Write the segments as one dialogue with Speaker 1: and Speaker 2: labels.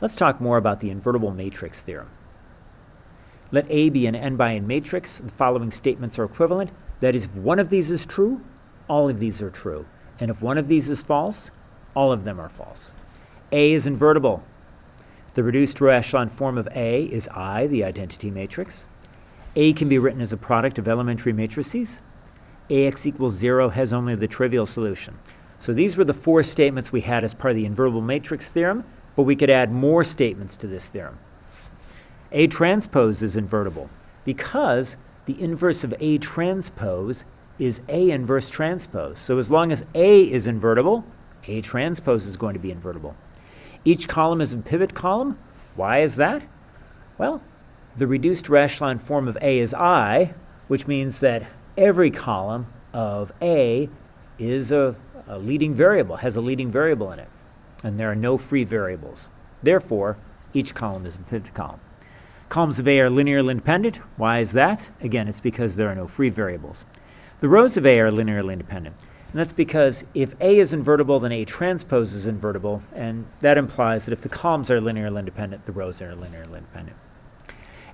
Speaker 1: Let's talk more about the invertible matrix theorem. Let A be an n by n matrix. The following statements are equivalent. That is, if one of these is true, all of these are true. And if one of these is false, all of them are false. A is invertible. The reduced row echelon form of A is I, the identity matrix. A can be written as a product of elementary matrices. AX equals 0 has only the trivial solution. So these were the four statements we had as part of the invertible matrix theorem, but we could add more statements to this theorem. A transpose is invertible because the inverse of A transpose is A inverse transpose. So as long as A is invertible, A transpose is going to be invertible. Each column is a pivot column. Why is that? Well, the reduced row echelon form of A is I, which means that every column of A is a leading variable, has a leading variable in it, and there are no free variables. Therefore, each column is a pivot column. Columns of A are linearly independent. Why is that? Again, it's because there are no free variables. The rows of A are linearly independent, and that's because if A is invertible, then A transpose is invertible, and that implies that if the columns are linearly independent, the rows are linearly independent.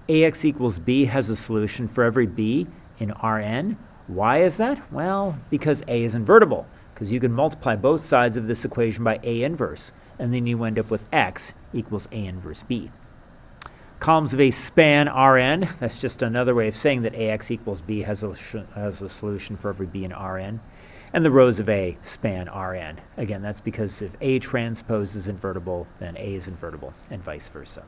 Speaker 1: AX equals B has a solution for every B in Rn. Why is that? Well, because A is invertible, because you can multiply both sides of this equation by A inverse, and then you end up with X equals A inverse B. Columns of A span Rn. That's just another way of saying that AX equals B has a solution for every B in Rn. And the rows of A span Rn. Again, that's because if A transpose is invertible, then A is invertible, and vice versa.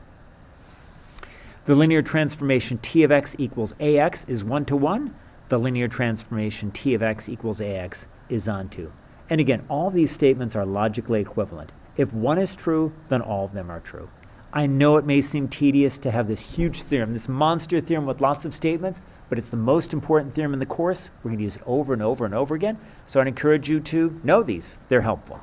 Speaker 1: The linear transformation T of x equals AX is 1 to 1. The linear transformation T of x equals AX is onto. And again, all these statements are logically equivalent. If one is true, then all of them are true. I know it may seem tedious to have this huge theorem, this monster theorem with lots of statements, but it's the most important theorem in the course. We're going to use it over and over and over again. So I'd encourage you to know these. They're helpful.